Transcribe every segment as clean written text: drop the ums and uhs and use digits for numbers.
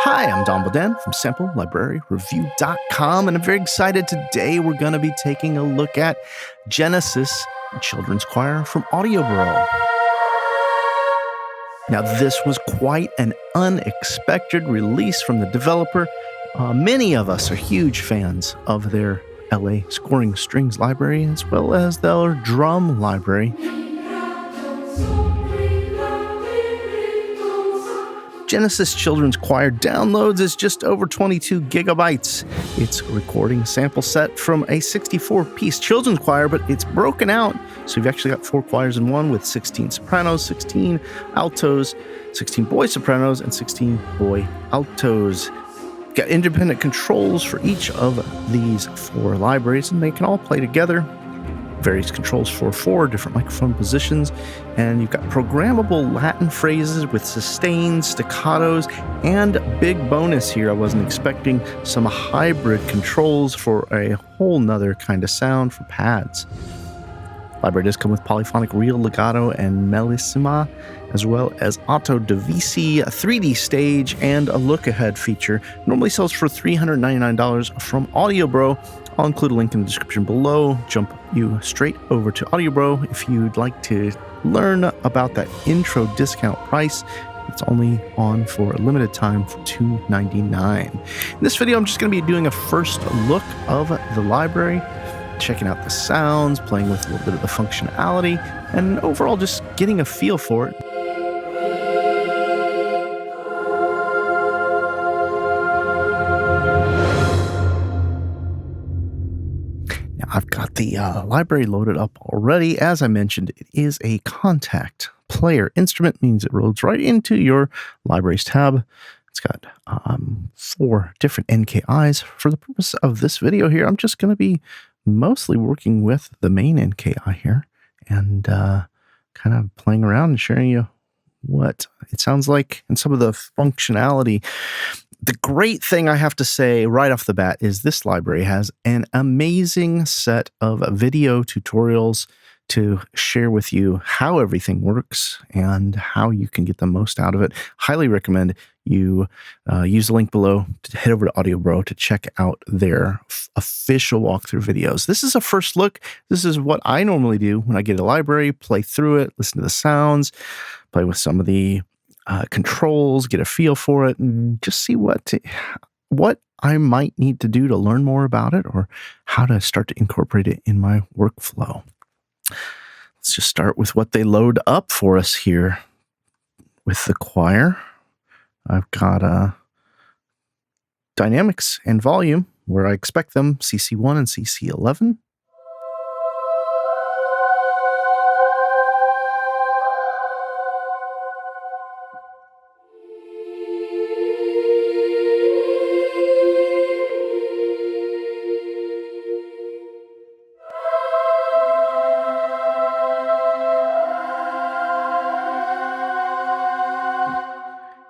Hi, I'm Don Boden from SampleLibraryReview.com, and I'm very excited. Today we're going to be taking a look at Genesis Children's Choir from AudioBro. Now, this was quite an unexpected release from the developer. Many of us are huge fans of their LA scoring strings library as well as their drum library. Genesis Children's Choir downloads is just over 22 gigabytes. It's a recording sample set from a 64-piece children's choir, but it's broken out. So you've actually got 4 choirs in one with 16 sopranos, 16 altos, 16 boy sopranos, and 16 boy altos. You've got independent controls for each of these 4 libraries, and they can all play together. Various controls for 4 different microphone positions, and you've got programmable Latin phrases with sustains, staccatos, and big bonus here, I wasn't expecting some hybrid controls for a whole nother kind of sound for pads. Library does come with polyphonic real legato and mellissima, as well as auto divisi, a 3D stage, and a look-ahead feature. Normally sells for $399 from AudioBro. I'll include a link in the description below. Jump you straight over to AudioBro if you'd like to learn about that intro discount price. It's only on for a limited time for $299. In this video, I'm just going to be doing a first look of the library, checking out the sounds, playing with a little bit of the functionality, and overall just getting a feel for it. I've got the library loaded up already. As I mentioned, it is a contact player instrument, means it rolls right into your libraries tab. It's got 4 different NKIs. For the purpose of this video here, I'm just going to be mostly working with the main NKI here and kind of playing around and sharing you what it sounds like and some of the functionality. The great thing I have to say right off the bat is this library has an amazing set of video tutorials to share with you how everything works and how you can get the most out of it. Highly recommend you use the link below to head over to AudioBro to check out their official walkthrough videos. This is a first look. This is what I normally do when I get a library, play through it, listen to the sounds, play with some of the controls, get a feel for it, and just see what I might need to do to learn more about it or how to start to incorporate it in my workflow. Let's just start with what they load up for us here with the choir. I've got dynamics and volume where I expect them, CC1 and CC11.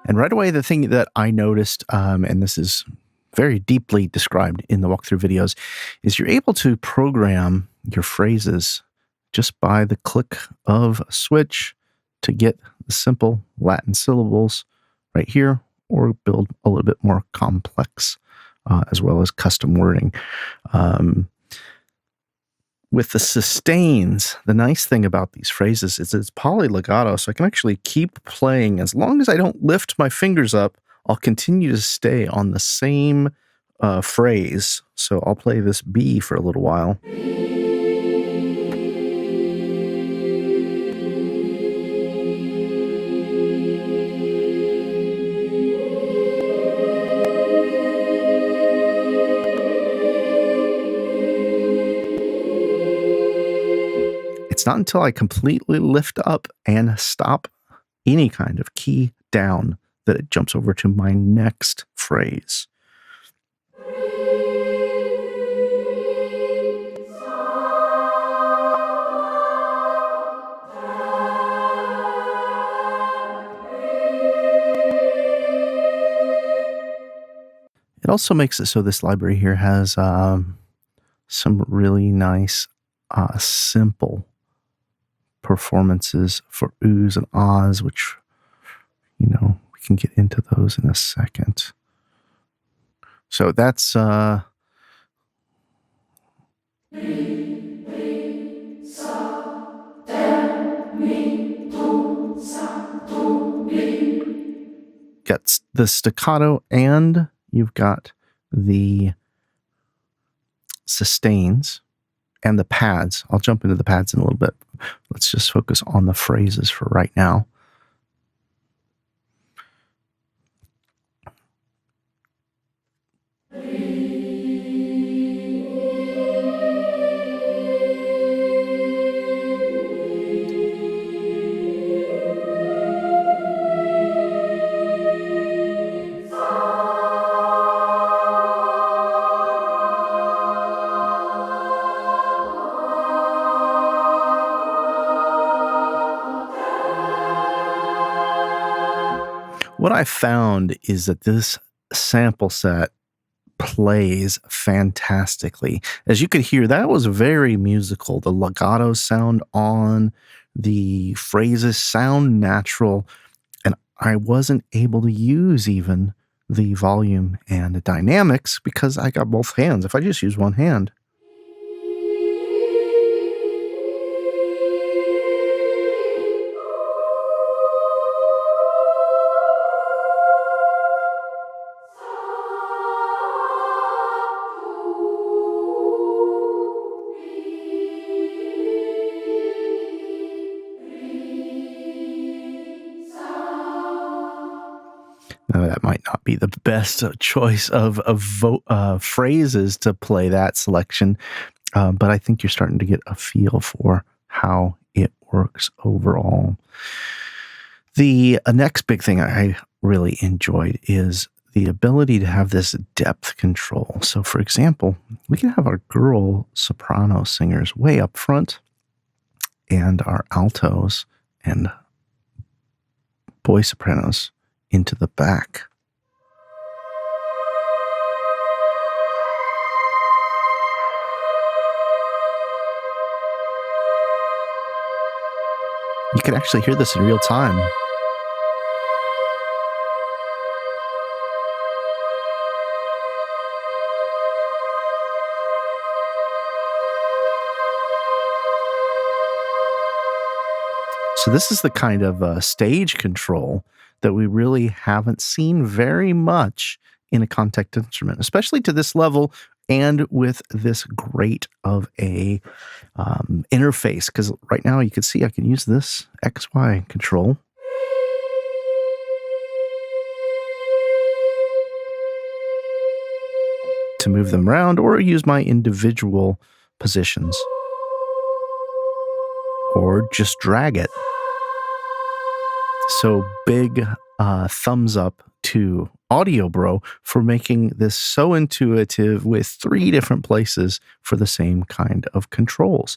And right away, the thing that I noticed, and this is very deeply described in the walkthrough videos, is you're able to program your phrases just by the click of a switch to get the simple Latin syllables right here, or build a little bit more complex, as well as custom wording. With the sustains, the nice thing about these phrases is it's polylegato, so I can actually keep playing. As long as I don't lift my fingers up, I'll continue to stay on the same phrase. So I'll play this B for a little while. It's not until I completely lift up and stop any kind of key down that it jumps over to my next phrase. It also makes it so this library here has some really nice, simple performances for oohs and ahs, which, you know, we can get into those in a second. So that's got the staccato, and you've got the sustains and the pads. I'll jump into the pads in a little bit. Let's just focus on the phrases for right now. What I found is that this sample set plays fantastically. As you could hear, that was very musical. The legatos sound on, the phrases sound natural, and I wasn't able to use even the volume and the dynamics because I got both hands. If I just use one hand, that might not be the best choice of phrases to play that selection, but I think you're starting to get a feel for how it works overall. The next big thing I really enjoyed is the ability to have this depth control. So, for example, we can have our girl soprano singers way up front and our altos and boy sopranos into the back. You can actually hear this in real time. So this is the kind of stage control that we really haven't seen very much in a contact instrument, especially to this level and with this great of a interface. Because right now you can see I can use this XY control to move them around or use my individual positions or just drag it. So big thumbs up to AudioBro for making this so intuitive with 3 different places for the same kind of controls.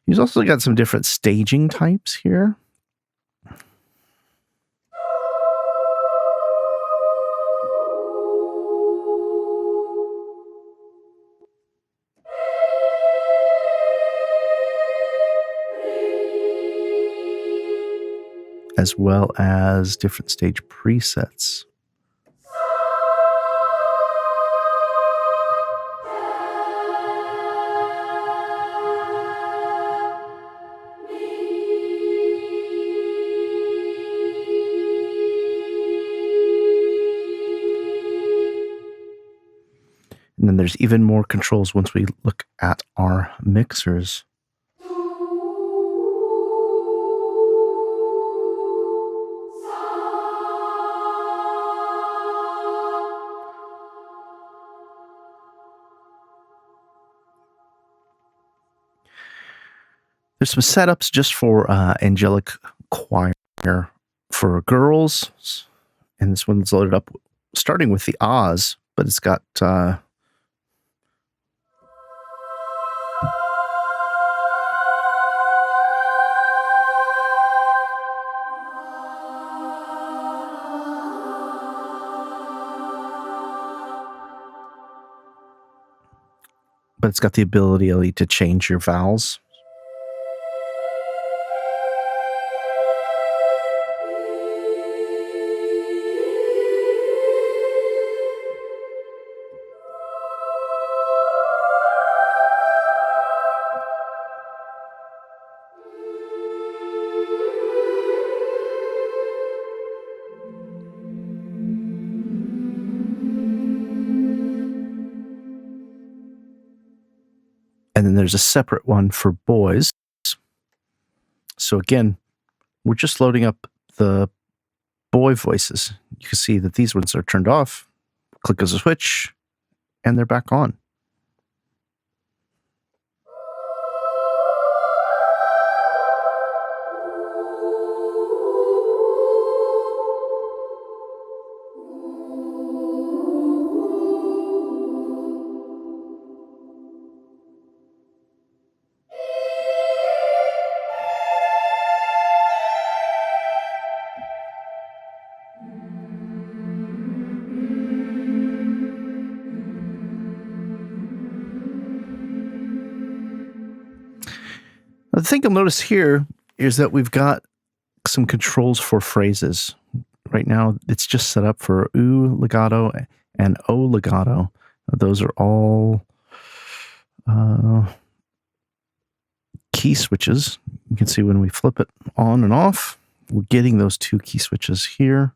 He's also got some different staging types here. As well as different stage presets. And then there's even more controls once we look at our mixers. There's some setups just for angelic choir for girls. And this one's loaded up starting with the Oz, but it's got the ability to change your vowels. And then there's a separate one for boys. So again, we're just loading up the boy voices. You can see that these ones are turned off. Click as a switch, and they're back on. The thing you'll notice here is that we've got some controls for phrases. Right now, it's just set up for oo legato and o legato. Those are all key switches. You can see when we flip it on and off, we're getting those two key switches here.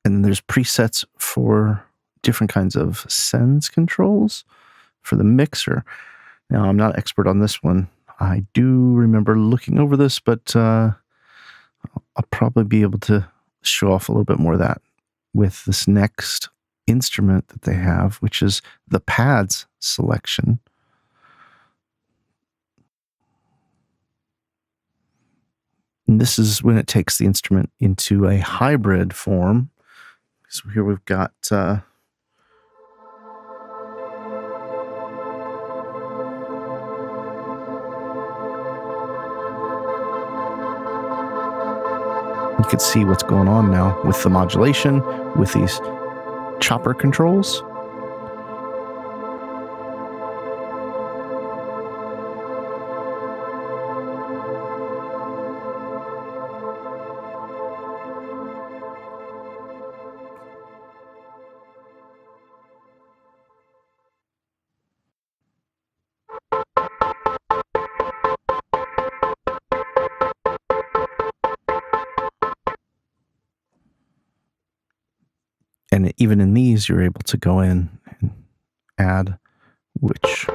And then there's presets for different kinds of sends controls for the mixer. Now, I'm not expert on this one. I do remember looking over this, but I'll probably be able to show off a little bit more of that with this next instrument that they have, which is the pads selection. And this is when it takes the instrument into a hybrid form. So here we've got you can see what's going on now with the modulation, with these chopper controls. And even in these, you're able to go in and add which.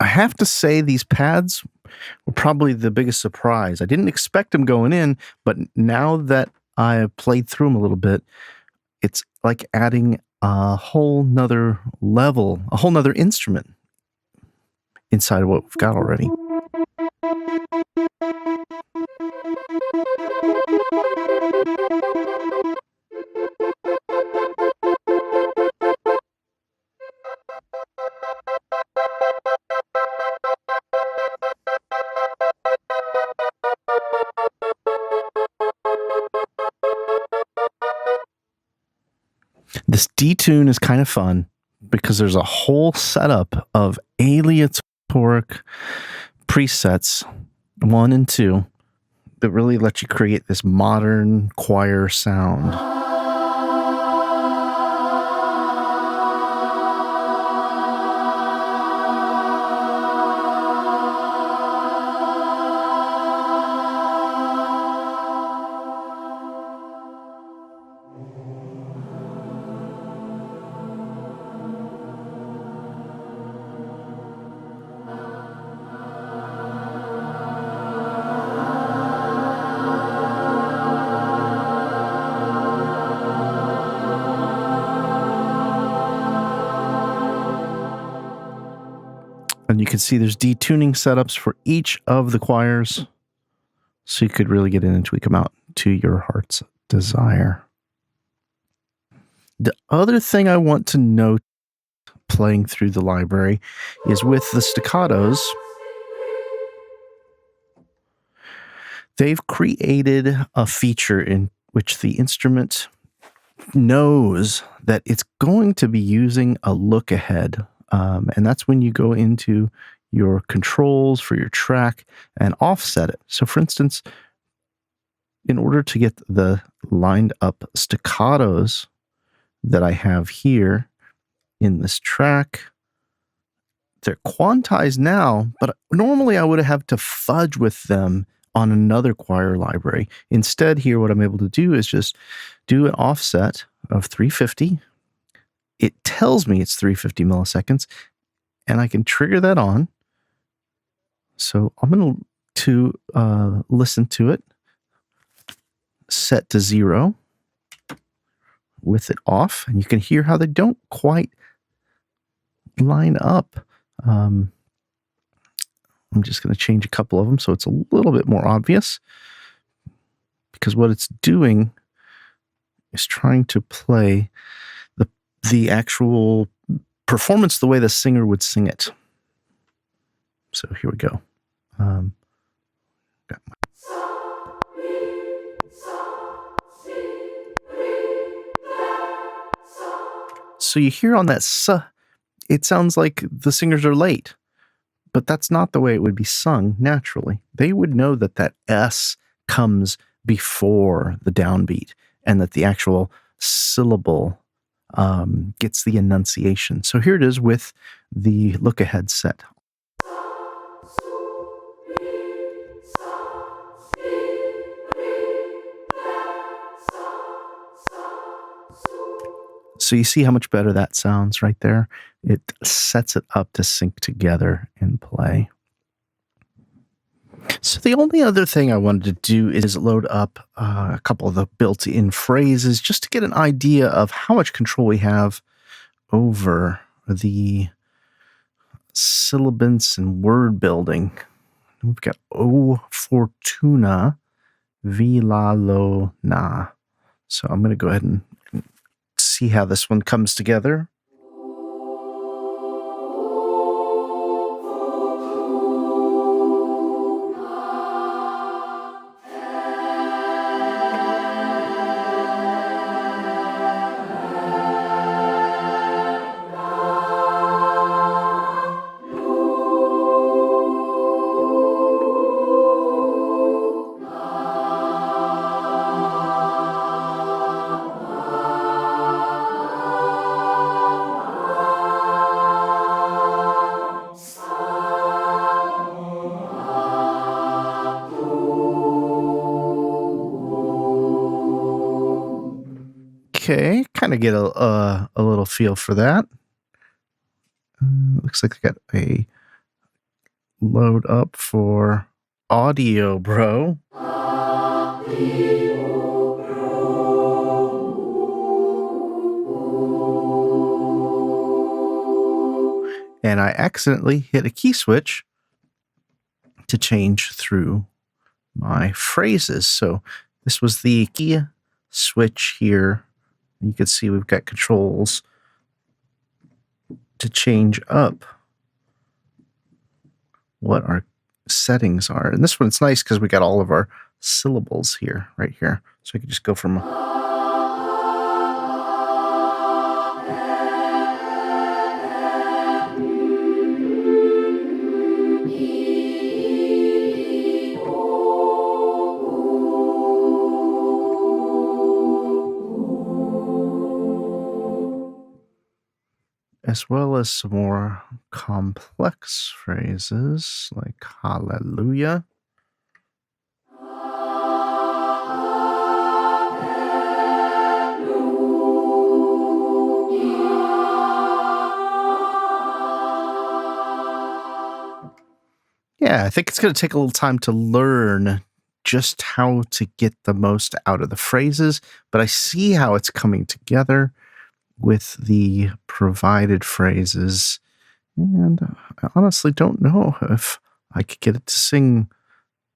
I have to say these pads were probably the biggest surprise. I didn't expect them going in, but now that I've played through them a little bit, it's like adding a whole nother level, a whole nother instrument inside of what we've got already. This Detune is kind of fun because there's a whole setup of aleatoric presets, 1 and 2, that really let you create this modern choir sound. And you can see there's detuning setups for each of the choirs. So you could really get in and tweak them out to your heart's desire. The other thing I want to note playing through the library is with the staccatos, they've created a feature in which the instrument knows that it's going to be using a look ahead. And that's when you go into your controls for your track and offset it. So for instance, in order to get the lined up staccatos that I have here in this track, they're quantized now, but normally I would have to fudge with them on another choir library. Instead, here, what I'm able to do is just do an offset of 350. It tells me it's 350 milliseconds, and I can trigger that on. So I'm going to listen to it, set to 0 with it off, and you can hear how they don't quite line up. I'm just going to change a couple of them so it's a little bit more obvious, because what it's doing is trying to play the actual performance the way the singer would sing it. So here we go. So you hear on that it sounds like the singers are late, but that's not the way it would be sung naturally. They would know that that S comes before the downbeat and that the actual syllable gets the enunciation. So here it is with the look ahead set. So you see how much better that sounds right there? It sets it up to sync together and play. So the only other thing I wanted to do is load up a couple of the built-in phrases just to get an idea of how much control we have over the syllabants and word building. We've got O Fortuna Villalona. So I'm going to go ahead and see how this one comes together. Okay, kind of get a little feel for that. Looks like I got a load up for AudioBro. And I accidentally hit a key switch to change through my phrases. So this was the key switch here. You can see we've got controls to change up what our settings are. And this one, it's nice because we got all of our syllables here, right here. So we can just go from as well as some more complex phrases like hallelujah. Yeah, I think it's going to take a little time to learn just how to get the most out of the phrases, but I see how it's coming together with the provided phrases And I honestly don't know if I could get it to sing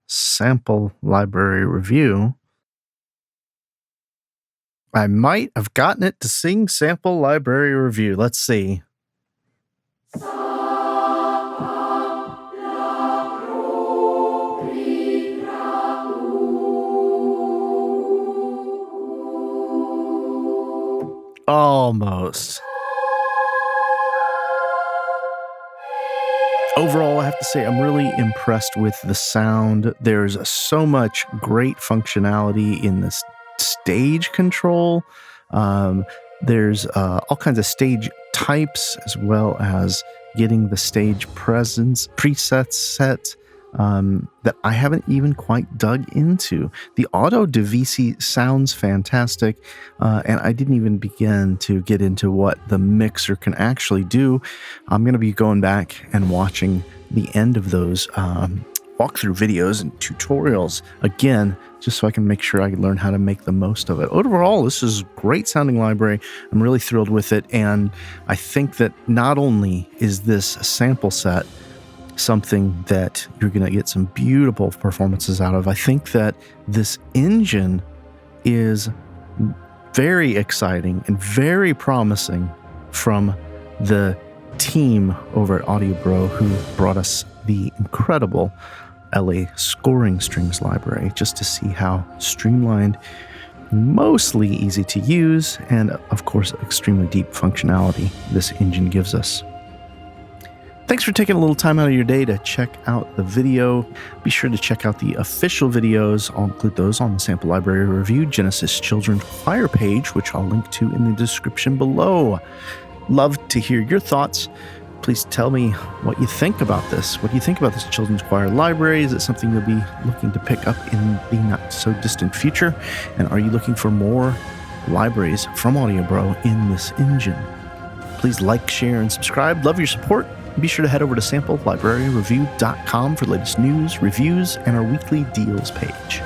sample library review. I might have gotten it to sing sample library review. Let's see. Almost. Overall, I have to say I'm really impressed with the sound. There's so much great functionality in this stage control. There's all kinds of stage types, as well as getting the stage presets set that I haven't even quite dug into. The auto DVC sounds fantastic, and I didn't even begin to get into what the mixer can actually do. I'm going to be going back and watching the end of those walkthrough videos and tutorials again, just so I can make sure I learn how to make the most of it. Overall, this is a great sounding library. I'm really thrilled with it, and I think that not only is this sample set something that you're going to get some beautiful performances out of, I think that this engine is very exciting and very promising from the team over at AudioBro, who brought us the incredible LA scoring strings library, just to see how streamlined, mostly easy to use, and of course extremely deep functionality this engine gives us. Thanks for taking a little time out of your day to check out the video. Be sure to check out the official videos. I'll include those on the Sample Library Review Genesis Children's Choir page, which I'll link to in the description below. Love to hear your thoughts. Please tell me what you think about this. What do you think about this Children's Choir library? Is it something you'll be looking to pick up in the not-so-distant future? And are you looking for more libraries from AudioBro in this engine? Please like, share, and subscribe. Love your support. Be sure to head over to samplelibraryreview.com for the latest news, reviews, and our weekly deals page.